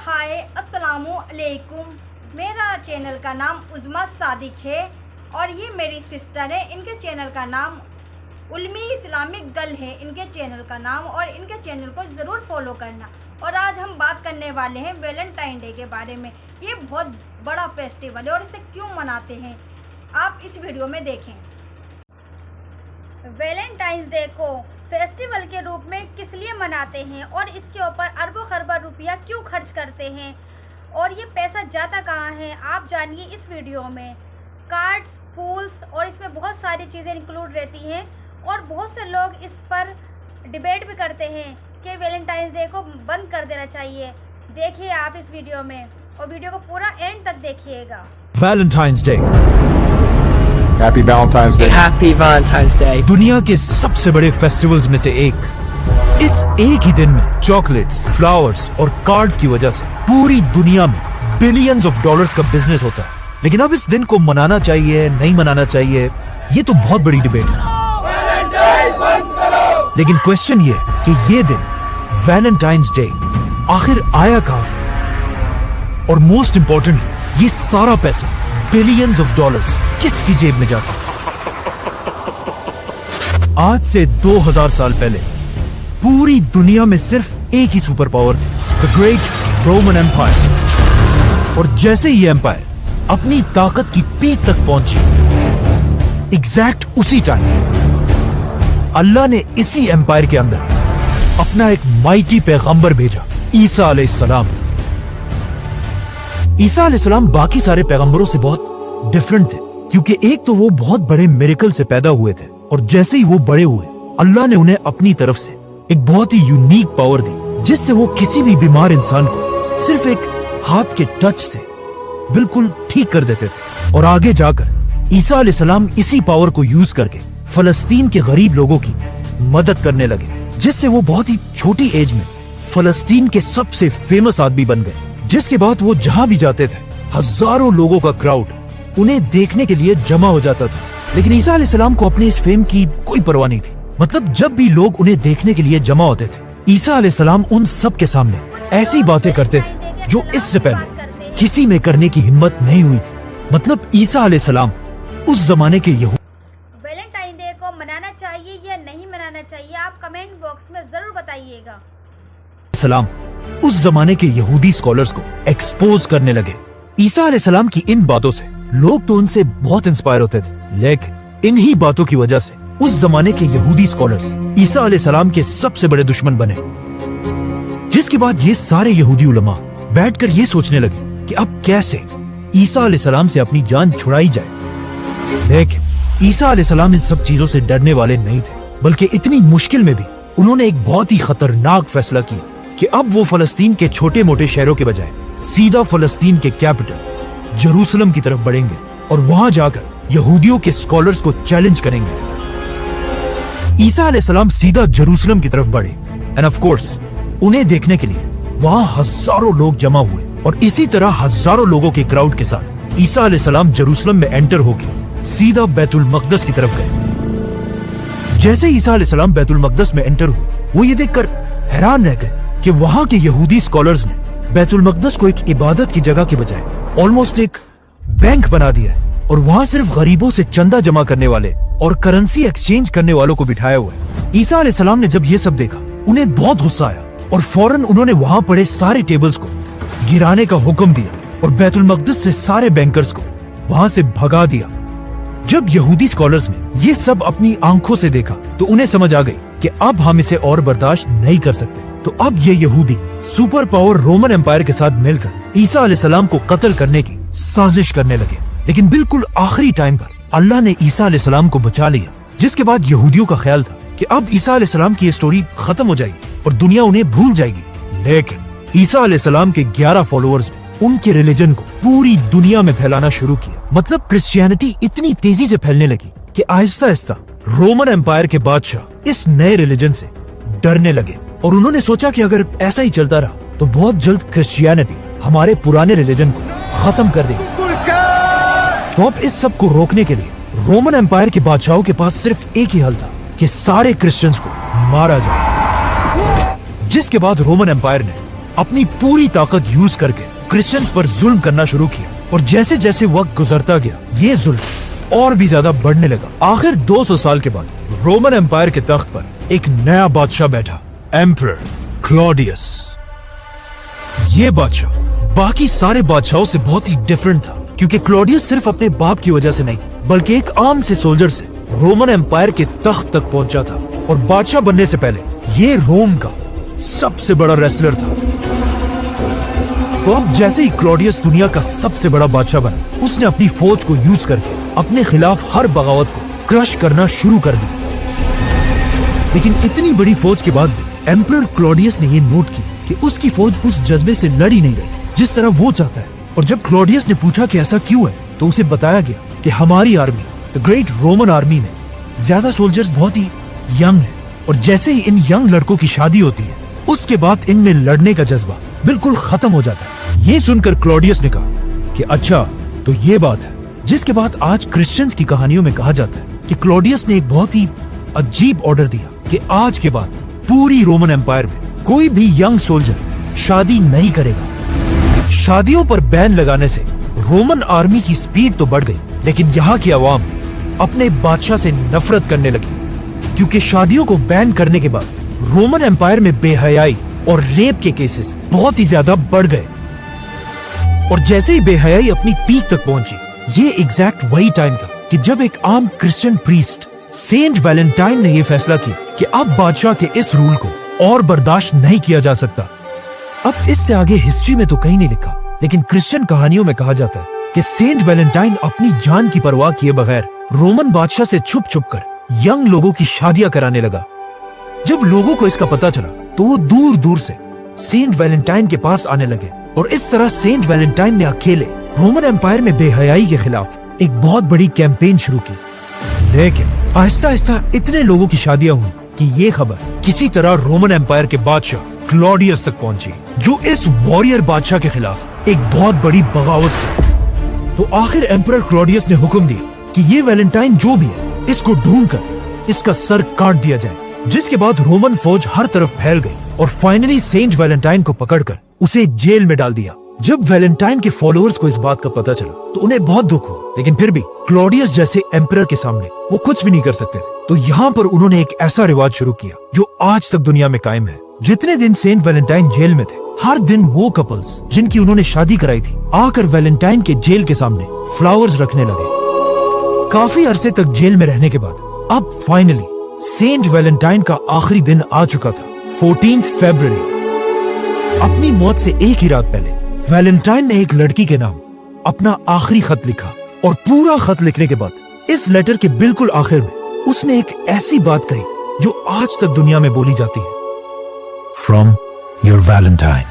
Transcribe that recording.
हाय अस्सलाम वालेकुम। मेरा चैनल का नाम उज़्मा सादिक है और ये मेरी सिस्टर है। इनके चैनल का नाम उल्मी इस्लामिक गर्ल है इनके चैनल का नाम, और इनके चैनल को ज़रूर फॉलो करना। और आज हम बात करने वाले हैं वैलेंटाइन डे के बारे में। ये बहुत बड़ा फेस्टिवल है और इसे क्यों मनाते हैं आप इस वीडियो में देखें। वैलेंटाइंस डे को फेस्टिवल के रूप में किस लिए मनाते हैं और इसके ऊपर अरबों खरबों रुपया क्यों खर्च करते हैं और ये पैसा जाता कहाँ है, आप जानिए इस वीडियो में। कार्ड्स, फूल्स और इसमें बहुत सारी चीज़ें इंक्लूड रहती हैं और बहुत से लोग इस पर डिबेट भी करते हैं कि वैलेंटाइंस डे को बंद कर देना चाहिए। देखिए आप इस वीडियो में और वीडियो को पूरा एंड तक देखिएगा। Valentine's day. Happy Valentine's Day. Happy Valentine's Day. दुनिया के सबसे बड़े फेस्टिवल्स में से एक। इस एक ही दिन में चॉकलेट्स, फ्लावर्स और कार्ड्स की वजह से पूरी दुनिया में बिलियंस ऑफ डॉलर्स का बिजनेस होता है। लेकिन अब इस दिन को मनाना चाहिए नहीं मनाना चाहिए, ये तो बहुत बड़ी डिबेट है। लेकिन क्वेश्चन ये है कि ये दिन वैलेंटाइंस डे आखिर आया कहां से, और मोस्ट इंपॉर्टेंटली ये सारा पैसा बिलियंस ऑफ डॉलर्स किसकी जेब में जाता है। आज से 2000 साल पहले पूरी दुनिया में सिर्फ एक ही सुपर पावर थी, द ग्रेट रोमन एम्पायर। और जैसे ही एम्पायर अपनी ताकत की पीक तक पहुंची, एग्जैक्ट उसी टाइम अल्लाह ने इसी एम्पायर के अंदर अपना एक माइटी पैगंबर भेजा, ईसा अलैहिस्सलाम। ईसा अलैहिस्सलाम बाकी सारे पैगंबरों से बहुत डिफरेंट थे, क्योंकि एक तो वो बहुत बड़े मिरेकल से पैदा हुए थे, और जैसे ही वो बड़े हुए अल्लाह ने उन्हें अपनी तरफ से एक बहुत ही यूनिक पावर दी, जिससे वो किसी भी बीमार इंसान को सिर्फ एक हाथ के टच से बिल्कुल ठीक कर देते थे। और आगे जाकर ईसा अलैहिस्सलाम इसी पावर को यूज करके फलस्तीन के गरीब लोगों की मदद करने लगे, जिससे वो बहुत ही छोटी एज में फलस्तीन के सबसे फेमस आदमी बन गए। जिसके बाद वो जहां भी जाते थे हजारों लोगों का क्राउड उन्हें देखने के लिए जमा हो जाता था। लेकिन ईसा अलैहिस्सलाम को अपने इस फेम की कोई परवाह नहीं थी। मतलब जब भी लोग उन्हें देखने के लिए जमा होते थे, ईसा अलैहिस्सलाम उन सब के सामने ऐसी बातें करते थे जो इससे पहले किसी में करने की हिम्मत नहीं हुई थी। मतलब ईसा अलैहिस्सलाम उस जमाने के वैलेंटाइन डे को मनाना चाहिए या नहीं मनाना चाहिए, आप कमेंट बॉक्स में जरूर बताइएगा। सलाम उस जमाने के यहूदी स्कॉलर्स को एक्सपोज करने लगे। ईसा अलैहिस्सलाम की इन बातों से लोग तो उनसे बहुत इंस्पायर होते थे, लेकिन इन्हीं बातों की वजह से उस जमाने के यहूदी स्कॉलर्स ईसा अलैहिस्सलाम के सबसे बड़े दुश्मन बने। जिसके बाद ये सारे यहूदी उलमा बैठकर ये सोचने लगे कि अब कैसे ईसा अलैहिस्सलाम से अपनी जान छुड़ाई जाए। लेकिन ईसा अलैहिस्सलाम इन सब चीजों से डरने वाले नहीं थे, बल्कि इतनी मुश्किल में भी उन्होंने एक बहुत ही खतरनाक फैसला किया कि अब वो फलस्तीन के छोटे मोटे शहरों के बजाय सीधा फलस्तीन के कैपिटल जेरूसलम की तरफ बढ़ेंगे और वहां जाकर यहूदियों के स्कॉलर्स को चैलेंज करेंगे। ईसा अलैहिस्सलाम सीधा जेरूसलम की तरफ बढ़े एंड ऑफ कोर्स उन्हें देखने के लिए वहां हजारों लोग जमा हुए, और इसी तरह हजारों लोगों के क्राउड के साथ ईसा अलैहिस्सलाम जेरूसलम में एंटर होकर सीधा बैतुल मक़दस की तरफ गए। जैसे ईसा अलैहिस्सलाम बैतुल मक़दस में एंटर हुए, वो ये देखकर हैरान रह गए कि वहां के यहूदी स्कॉलर्स ने बैतुल मक़दस को एक इबादत की जगह के बजाय ऑलमोस्ट एक बैंक बना दिया है, और वहां सिर्फ गरीबों से चंदा जमा करने वाले और करेंसी एक्सचेंज करने वालों को बिठाया हुआ है। ईसा अलैहिस्सलाम ने जब ये सब देखा, उन्हें बहुत गुस्सा आया और फौरन उन्होंने वहां पड़े सारे टेबल्स को गिराने का हुक्म दिया और बैतुल मक़दस से सारे बैंकर्स को वहां से भगा दिया। जब यहूदी स्कॉलर्स ने ये सब अपनी आंखों से देखा तो उन्हें समझ आ गई कि अब हम इसे और बर्दाश्त नहीं कर सकते। तो अब ये यहूदी सुपर पावर रोमन एम्पायर के साथ मिलकर ईसा अलैहिस्सलाम को कत्ल करने की साजिश करने लगे। लेकिन बिल्कुल आखिरी टाइम पर अल्लाह ने ईसा अलैहिस्सलाम को बचा लिया, जिसके बाद यहूदियों का ख्याल था कि अब ईसा अलैहिस्सलाम की ये स्टोरी खत्म हो जाएगी और दुनिया उन्हें भूल जाएगी। लेकिन ईसा अलैहिस्सलाम के 11 फॉलोअर्स ने उनके रिलीजन को पूरी दुनिया में फैलाना शुरू किया। मतलब क्रिश्चियनिटी इतनी तेजी से फैलने लगी कि आहिस्ता आहिस्ता रोमन एम्पायर के बादशाह इस नए रिलीजन से डरने लगे, और उन्होंने सोचा कि अगर ऐसा ही चलता रहा तो बहुत जल्द क्रिश्चियनिटी हमारे पुराने रिलीजन को खत्म कर देगी। तो अब इस सब को रोकने के लिए रोमन एम्पायर के बादशाहों के पास सिर्फ एक ही हल था कि सारे क्रिश्चियंस को मारा जाए। जिसके बाद रोमन एम्पायर ने अपनी पूरी ताकत यूज करके क्रिश्चियंस पर जुल्म करना शुरू किया और जैसे जैसे वक्त गुजरता गया ये जुल्म और भी ज्यादा बढ़ने लगा। आखिर 200 साल के बाद रोमन एम्पायर के तख्त पर एक नया बादशाह बैठा, एम्परर क्लॉडियस। ये बादशाह बाकी सारे बादशाहों से बहुत ही डिफरेंट था क्योंकि क्लॉडियस सिर्फ अपने बाप की वजह से नहीं बल्कि एक आम से सोल्जर से रोमन एम्पायर के तख्त तक पहुंचा था और बादशाह बनने से पहले ये रोम का सबसे बड़ा रेसलर था। तो अब जैसे ही क्लॉडियस दुनिया का सबसे बड़ा बादशाह बना, उसने अपनी फौज को यूज करके अपने खिलाफ हर बगावत को क्रश करना शुरू कर दिया। लेकिन इतनी बड़ी फौज के बाद भी एम्परर क्लॉडियस ने यह नोट की कि उसकी फौज उस जज्बे से लड़ ही नहीं रही जिस तरह वो चाहता है। और जब क्लॉडियस ने पूछा कि ऐसा क्यों है तो उसे बताया गया कि हमारी army, the great Roman army में ज्यादा सोल्जर्स बहुत ही यंग हैं और जैसे ही इन यंग लड़कों की शादी होती है उसके बाद इनमें लड़ने का जज्बा बिल्कुल खत्म हो जाता है। ये सुनकर क्लॉडियस ने कहा कि अच्छा तो ये बात है, जिसके बाद आज क्रिश्चियंस की कहानियों में कहा जाता है कि क्लॉडियस ने एक बहुत ही अजीब ऑर्डर दिया कि आज के बाद पूरी रोमन एम्पायर में कोई भी यंग सोल्जर शादी नहीं करेगा। शादियों पर बैन लगाने से रोमन आर्मी की स्पीड तो बढ़ गई लेकिन यहाँ की आवाम अपने बादशाह से नफरत करने लगी क्योंकि शादियों को बैन करने के बाद रोमन एम्पायर में बेहयाई और रेप के केसेस बहुत ही ज्यादा बढ़ गए। और जैसे ही बेहयाई अपनी पीक तक पहुंची, ये एग्जैक्ट वही टाइम था कि जब एक आम क्रिश्चियन प्रीस्ट सेंट वैलेंटाइन ने यह फैसला किया कि अब बादशाह के इस रूल को और बर्दाश्त नहीं किया जा सकता। अब इससे आगे हिस्ट्री में तो कहीं नहीं लिखा लेकिन क्रिश्चियन कहानियों में कहा जाता है कि सेंट वैलेंटाइन अपनी जान की परवाह किए बगैर रोमन बादशाह से छुप छुप कर यंग लोगों की शादियां कराने लगा। जब लोगों को इसका पता चला तो वो दूर दूर से सेंट वैलेंटाइन के पास आने लगे और इस तरह सेंट वैलेंटाइन ने अकेले रोमन एम्पायर में बेहयाई के खिलाफ एक बहुत बड़ी कैंपेन शुरू की। लेकिन आहिस्ता आहिस्ता इतने लोगों की शादियां हुई कि ये खबर किसी तरह रोमन एम्पायर के बादशाह क्लॉडियस तक पहुंची जो इस वॉरियर बादशाह के खिलाफ एक बहुत बड़ी बगावत थी। तो आखिर एम्परर क्लॉडियस ने हुक्म दिया कि ये वैलेंटाइन जो भी है इसको ढूंढकर इसका सर काट दिया जाए, जिसके बाद रोमन फौज हर तरफ फैल गई और फाइनली सेंट वैलेंटाइन को पकड़कर उसे जेल में डाल दिया। जब वैलेंटाइन के फॉलोअर्स को इस बात का पता चला तो उन्हें बहुत दुख हुआ लेकिन फिर भी क्लॉडियस जैसे एम्परर के सामने वो कुछ भी नहीं कर सकते थे। तो यहाँ पर उन्होंने एक ऐसा रिवाज शुरू किया जो आज तक दुनिया में कायम है। जितने दिन सेंट वैलेंटाइन जेल में थे, हर दिन वो कपल्स जिनकी उन्होंने शादी कराई थी आकर वैलेंटाइन के जेल के सामने फ्लावर्स रखने लगे। काफी अरसे तक जेल में रहने के बाद अब फाइनली सेंट वैलेंटाइन का आखिरी दिन आ चुका था, 14 फरवरी। अपनी मौत से एक ही रात पहले वैलेंटाइन ने एक लड़की के नाम अपना आखिरी खत लिखा और पूरा खत लिखने के बाद इस लेटर के बिल्कुल आखिर में उसने एक ऐसी बात कही जो आज तक दुनिया में बोली जाती है, फ्रॉम योर वैलेंटाइन।